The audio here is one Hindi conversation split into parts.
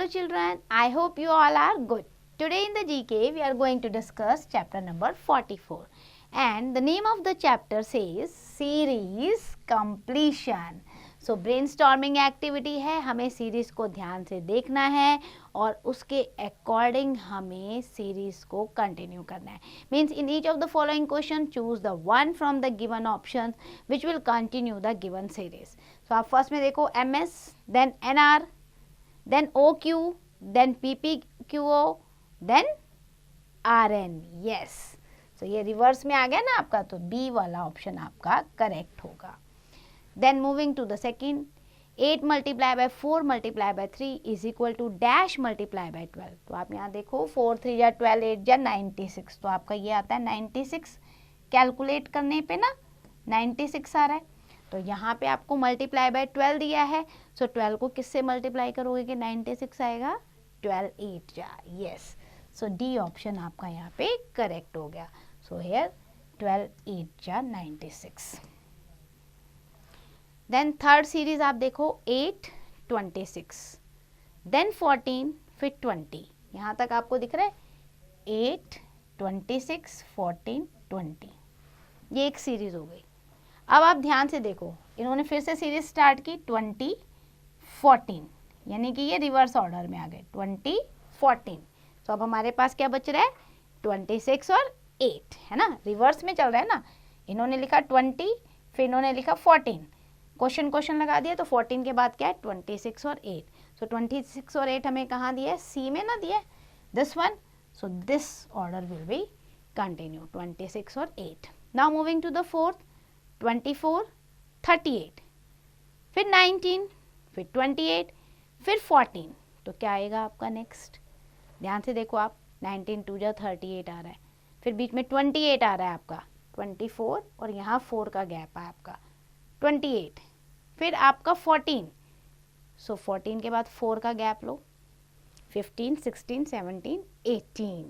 children, I hope you all are good. Today in the GK we are going to discuss chapter number 44 and the name of the chapter says series completion. So brainstorming activity है, हमें series को ध्यान से देखना है और उसके according हमें series को continue करना है. Means in each of the following question choose the one from the given options which will continue the given series. So आप first में देखो MS, then NR, then OQ, then PPQO, then RN. Yes. So ये रिवर्स में आ गया ना आपका, तो B वाला ऑप्शन आपका करेक्ट होगा. Then moving to the second, 8 multiplied by 4 multiplied by 3 is equal to dash multiplied by 12. तो आप यहाँ देखो 4 3 या 12 8 या 96, तो आपका ये आता है 96. कैलकुलेट करने पे ना 96 आ रहा है, तो यहाँ पे आपको मल्टीप्लाई बाय 12 दिया है. सो 12 को किससे मल्टीप्लाई करोगे कि 96 आएगा? 12 8 जा. यस. सो डी ऑप्शन आपका यहाँ पे करेक्ट हो गया. सो हेयर 12 8 जा 96. देन थर्ड सीरीज आप देखो 8 26, देन 14, फिर 20. यहाँ तक आपको दिख रहा है 8 26 14 20. ये एक सीरीज हो गई. अब आप ध्यान से देखो, इन्होंने फिर से सीरीज स्टार्ट की 20 14, यानी कि ये रिवर्स ऑर्डर में आ गए 20 14. तो अब हमारे पास क्या बच रहा है? 26 और 8 है ना, रिवर्स में चल रहा है ना. इन्होंने लिखा 20, फिर इन्होंने लिखा 14, क्वेश्चन लगा दिया, तो 14 के बाद क्या है? 26 और 8. सो 26 और 8 हमें कहाँ दिया है? सी में ना दिया है, this one. So this order will be continue 26 और 8. Now moving to the fourth, 24 38, फिर 19, फिर 28, फिर 14. तो क्या आएगा आपका नेक्स्ट? ध्यान से देखो आप, 19 2 जा 38 आ रहा है, फिर बीच में 28 आ रहा है आपका, 24 और यहाँ 4 का गैप है आपका 28, फिर आपका 14. सो 14 के बाद 4 का गैप लो, 15 16 17 18.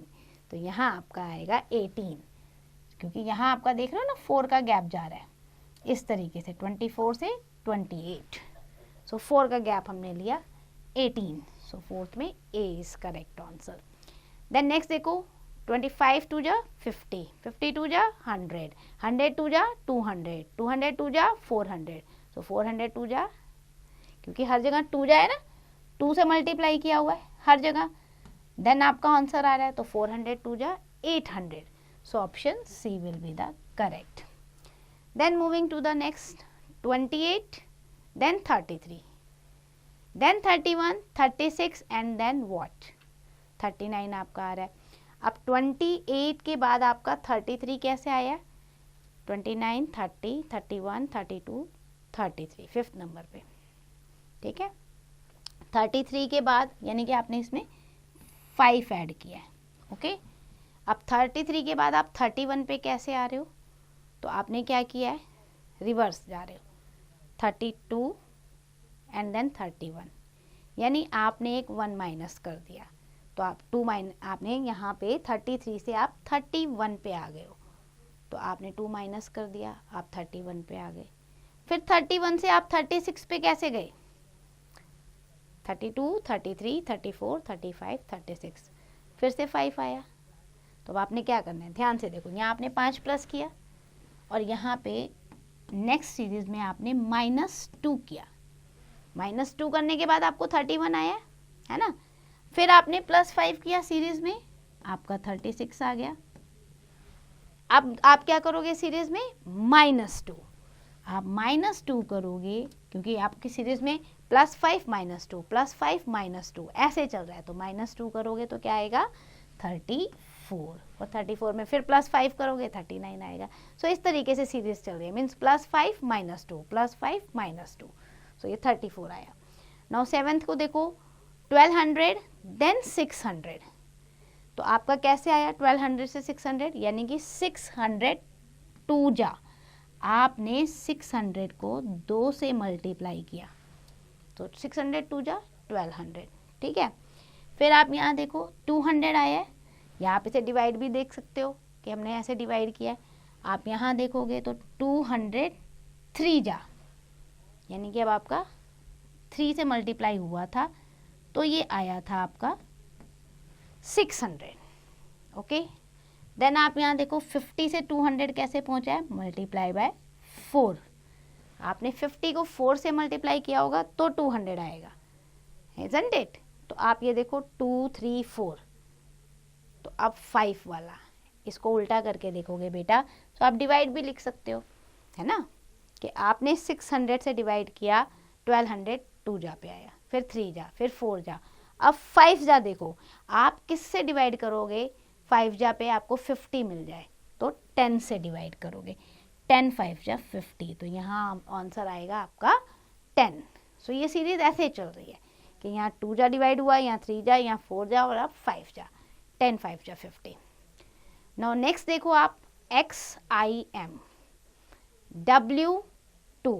तो यहाँ आपका आएगा 18, क्योंकि यहाँ आपका देख रहे हो ना 4 का गैप जा रहा है इस तरीके से 24 से 28. सो 4 का गैप हमने लिया 18. सो फोर्थ में A is correct answer. Then next देखो 25 2 जा 50, 50 2 जा 100, 100 2 जा 200, 200 2 जा 400. सो 400 2 जा, क्योंकि हर जगह 2 जा है ना, 2 से मल्टीप्लाई किया हुआ है हर जगह. देन आपका आंसर आ रहा है, तो 400 2 जा 800. So option C will be the correct. Then moving to the next, 28, then 33, then 31, 36 and then what? 39 आपका आ रहा है. अब 28 के बाद आपका 33 कैसे आया? 29, 30, 31, 32, 33 फिफ्थ नंबर पे. ठीक है, 33 के बाद यानी कि आपने इसमें 5 ऐड किया है. ओके, अब 33 के बाद आप 31 पे कैसे आ रहे हो? तो आपने क्या किया है? रिवर्स जा रहे हो, 32 एंड देन 31, यानी आपने एक 1 माइनस कर दिया. तो आप 2 माइनस, आपने यहाँ पे 33 से आप 31 पे आ गए हो, तो आपने 2 माइनस कर दिया, आप 31 पे आ गए. फिर 31 से आप 36 पे कैसे गए? 32 33 34 35 36, फिर से 5 आया. तो अब आपने क्या करना है? ध्यान से देखो, यहाँ आपने 5 प्लस किया और यहाँ पे नेक्स्ट सीरीज में आपने -2 किया. -2 करने के बाद आपको 31 आया है ना, फिर आपने +5 किया सीरीज में, आपका 36 आ गया. अब आप क्या करोगे सीरीज में? -2. आप -2 करोगे, क्योंकि आपकी सीरीज में +5 -2 +5 -2 ऐसे चल रहा है, तो -2 करोगे तो क्या आएगा? 34. और 34 में फिर +5 करोगे 39 आएगा. सो इस तरीके से सीरीज चल रही है, मीन्स +5 -2 +5 -2. सो ये 34 आया. नाउ सेवेंथ को देखो 1200 देन 600. तो आपका कैसे आया 1200 से 600? यानी कि 602 जा, आपने 600 को 2 से मल्टीप्लाई किया, तो 602 जा 1200. ठीक है, फिर आप यहाँ देखो 200 आया है, यहाँ पे से डिवाइड भी देख सकते हो कि हमने ऐसे डिवाइड किया है. आप यहाँ देखोगे तो 203 जा, यानी कि अब आपका 3 से मल्टीप्लाई हुआ था तो ये आया था आपका 600। ओके, देन आप यहाँ देखो 50 से 200 कैसे पहुँचा है, मल्टीप्लाई बाय 4। आपने 50 को 4 से मल्टीप्लाई किया होगा तो 200 आएगा, isn't it? तो आप ये देखो 2 3 4, तो अब 5 वाला, इसको उल्टा करके देखोगे बेटा तो आप डिवाइड भी लिख सकते हो, है ना, कि आपने 600 से डिवाइड किया, 1200 2 जा पे आया, फिर 3 जा, फिर 4 जा, अब 5 जा देखो आप किससे डिवाइड करोगे, 5 जा पे आपको 50 मिल जाए तो 10 से डिवाइड करोगे, 10 5 जा 50, तो यहाँ आंसर आएगा आपका 10। सो ये सीरीज ऐसे चल रही है कि यहाँ 2 जा डिवाइड हुआ, यहाँ 3 जा, यहाँ 4 जा और अब 5 जा, 10 5 जा 50। नाउ नेक्स्ट देखो आप XIM, W2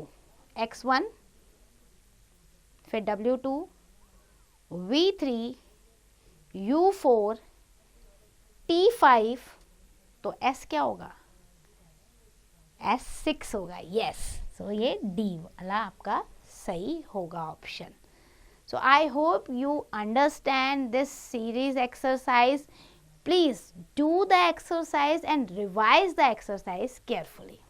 X1, फिर W2 V3 U4 T5, तो S क्या होगा, S6 होगा, यस। सो ये D वाला आपका सही होगा option. So I hope you understand this series exercise. Please do the exercise and revise the exercise carefully.